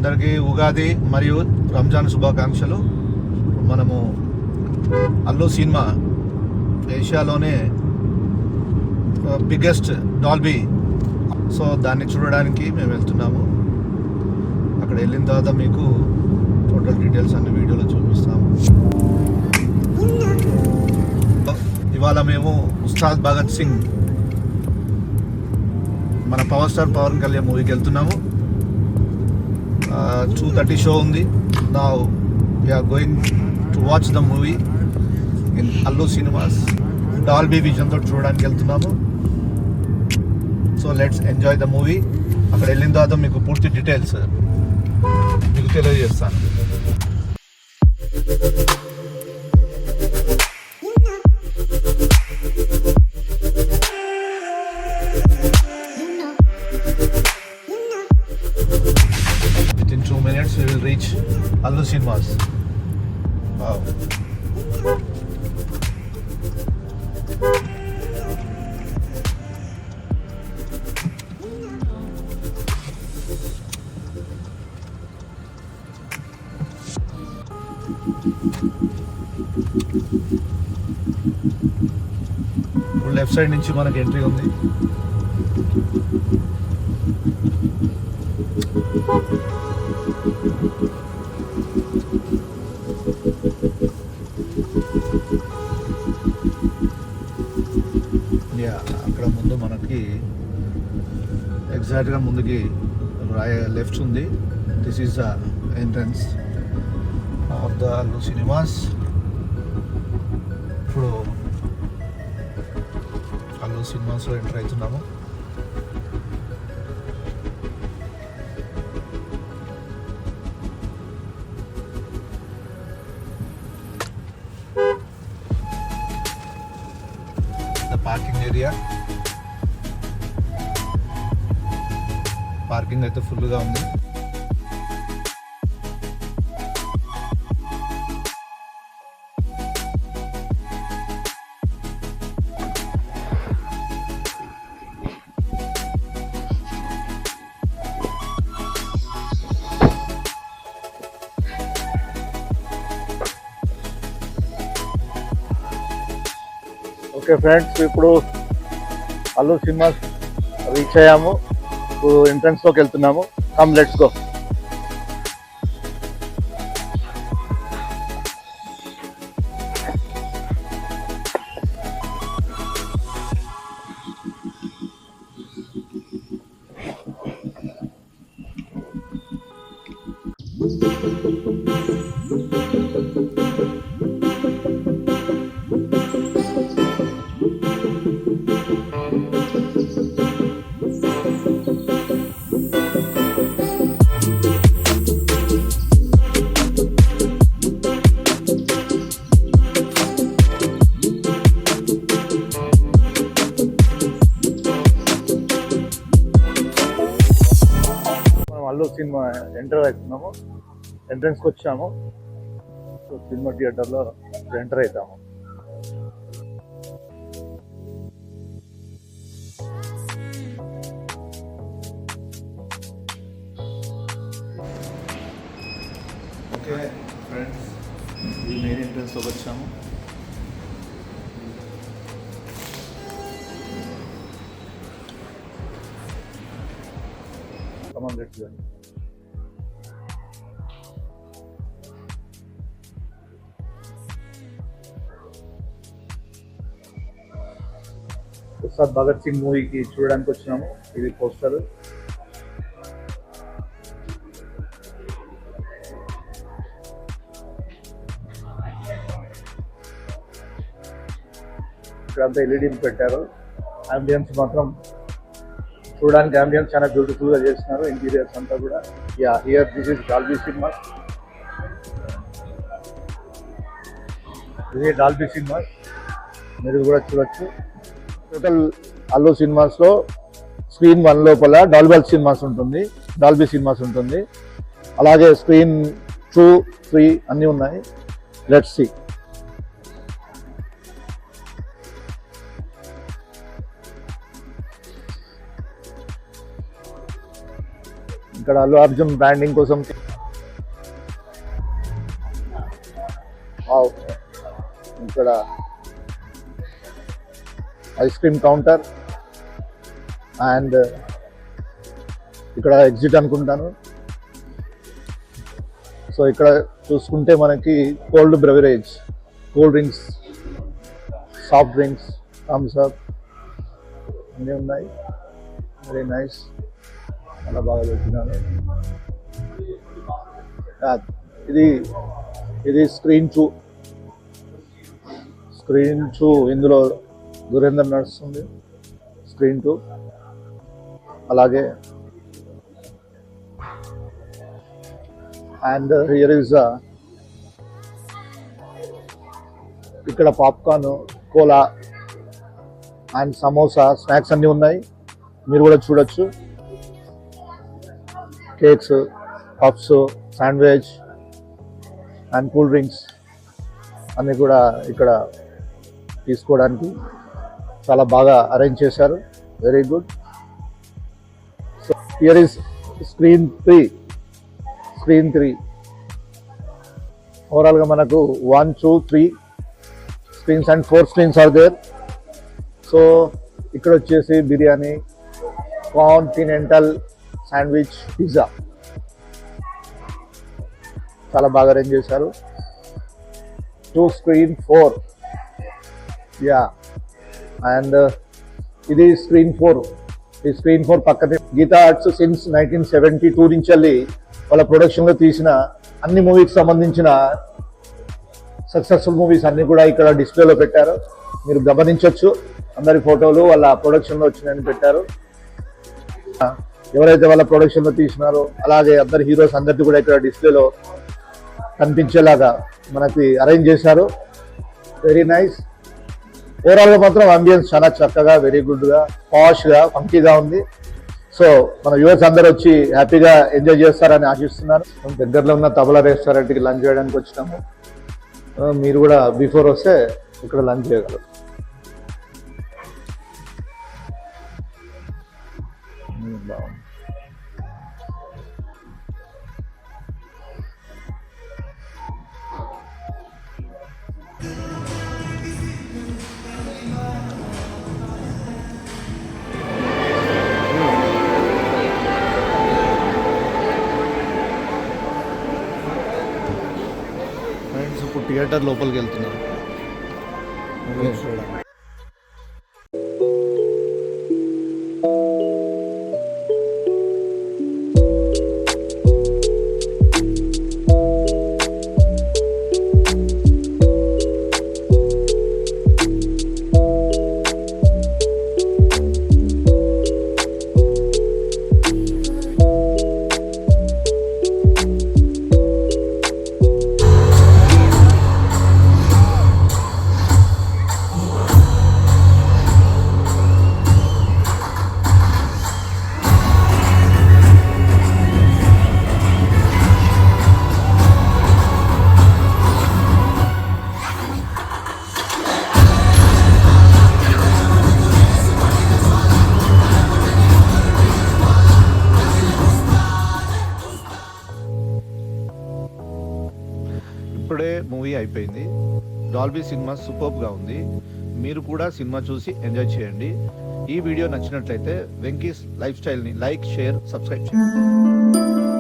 అందరికీ ఉగాది మరియు రంజాన్ శుభాకాంక్షలు. మనము అల్లు సినిమా ఏషియాలోనే బిగ్గెస్ట్ డాల్బీ, సో దాన్ని చూడడానికి మేము వెళ్తున్నాము. అక్కడ వెళ్ళిన తర్వాత మీకు టోటల్ డీటెయిల్స్ అన్ని వీడియోలో చూపిస్తాము. ఇవాళ మేము ఉస్తాద్ భగత్ సింగ్ మన పవర్ స్టార్ పవన్ కళ్యాణ్ మూవీకి వెళ్తున్నాము. 2:30 షో ఉంది. Now we are going to watch the movie in Allu cinemas. Dolby విజన్తో చూడడానికి వెళ్తున్నాము. So let's enjoy the movie. అక్కడ వెళ్ళిన తర్వాత మీకు పూర్తి డీటెయిల్స్ మీకు తెలియజేస్తాను. Within 2 minutes we will reach Allu Cinemas. Wow. Left side నుంచి మనకి ఎంట్రీ ఉంది. అక్కడ ముందు మనకి ఎగ్జాక్ట్గా ముందుకి లెఫ్ట్ ఉంది. This is the entrance of the Allu cinemas. ఇప్పుడు అల్లు సినిమాస్లో ఎంటర్ అవుతున్నాము. పార్కింగ్ ఏరియా, పార్కింగ్ అయితే ఫుల్గా ఉంది. ఓకే ఫ్రెండ్స్, ఇప్పుడు అల్లు సినిమాస్ రీచ్ అయ్యాము. ఇప్పుడు ఎంట్రన్స్లోకి వెళ్తున్నాము. Come let's go. Allu cinema enter అవుతున్నాము. ఎంట్రన్స్కి వచ్చాము. సో సినిమా థియేటర్లో ఎంటర్ అవుతాము. ఓకే ఫ్రెండ్స్, ఈ మెయిన్ ఎంట్రన్స్లోకి వచ్చాము. ఉస్తాద్ భగత్ సింగ్ మూవీకి చూడడానికి వచ్చినాము. ఇది పోస్టర్. ఇక్కడంతా ఎల్ఈడీలు పెట్టారు. అంబియన్స్ మాత్రం చూడడానికి అంబియన్స్ చాలా బ్యూటిఫుల్గా చేస్తున్నారు. ఇంటీరియర్స్ అంతా కూడా. Here this is Dolby cinema. ఇది డాల్బీ సినిమా, మీరు కూడా చూడొచ్చు. టోటల్ అల్లు సినిమాస్లో స్క్రీన్ 1 లోపల డాల్బీ సినిమాస్ ఉంటుంది. అలాగే స్క్రీన్ 2, 3 అన్నీ ఉన్నాయి. Let's see. ఇక్కడ అల్లు అర్జున్ బ్రాండింగ్ కోసం ఇక్కడ ఐస్ క్రీమ్ కౌంటర్ అండ్ ఇక్కడ ఎగ్జిట్ అనుకుంటాను. సో ఇక్కడ చూసుకుంటే మనకి cold beverage, cool drinks, soft drinks, Thums Up అన్నీ ఉన్నాయి. వెరీ నైస్, చాలా బాగా పెట్టినాను. ఇది స్క్రీన్ 2 ఇందులో దురేందర్ నడుస్తుంది. స్క్రీన్ 2 అలాగే అండ్ హియర్ ఇస్ ఇక్కడ popcorn, cola and samosa snacks అన్నీ ఉన్నాయి, మీరు కూడా చూడొచ్చు. Cakes, puffs, sandwich and cool drinks అన్నీ కూడా ఇక్కడ తీసుకోవడానికి చాలా బాగా అరేంజ్ చేశారు. Very good. So here is screen 3 ఓవరాల్గా మనకు 1, 2, 3 screens and 4 screens are there. So ఇక్కడ వచ్చేసి బిర్యానీ, కాంటినెంటల్ శాండ్విచ్, పిజ్జా చాలా బాగా అరేంజ్ చేశారు. 2 స్క్రీన్ 4 అండ్ ఇది స్క్రీన్ 4. ఈ స్క్రీన్ 4 పక్కనే గీతా ఆర్ట్స్ సిన్స్ 1972 నుంచి వెళ్ళి వాళ్ళ ప్రొడక్షన్లో తీసిన అన్ని మూవీకి సంబంధించిన సక్సెస్ఫుల్ మూవీస్ అన్ని కూడా ఇక్కడ డిస్ప్లేలో పెట్టారు. మీరు గమనించవచ్చు, అందరి ఫోటోలు వాళ్ళ ప్రొడక్షన్లో వచ్చినాయని పెట్టారు. ఎవరైతే వాళ్ళ ప్రొడక్షన్లో తీసినారో అలాగే అందరు హీరోస్ అందరిది కూడా ఇక్కడ డిస్ప్లేలో కనిపించేలాగా మనకి అరేంజ్ చేశారు. Very nice. ఓవరాల్గా మాత్రం అంబియన్స్ చాలా చక్కగా, వెరీ గుడ్గా, పాష్గా, ఫంకీగా ఉంది. సో మన వ్యూవర్స్ అందరూ వచ్చి హ్యాపీగా ఎంజాయ్ చేస్తారని ఆశిస్తున్నాను. దగ్గరలో ఉన్న తబలా రెస్టారెంట్కి లంచ్ చేయడానికి వచ్చినాము. మీరు కూడా బిఫోర్ వస్తే ఇక్కడ లంచ్ చేయగలరు. బాగుంది. ఇప్పుడు థియేటర్ లోపలికి వెళ్తున్నాం. ఇప్పుడే మూవీ అయిపోయింది. డాల్బీ సినిమా సూపర్బ్గా ఉంది. మీరు కూడా సినిమా చూసి ఎంజాయ్ చేయండి. ఈ వీడియో నచ్చినట్లయితే వెంకీస్ లైఫ్ స్టైల్ని లైక్, షేర్, సబ్స్క్రైబ్ చేయండి.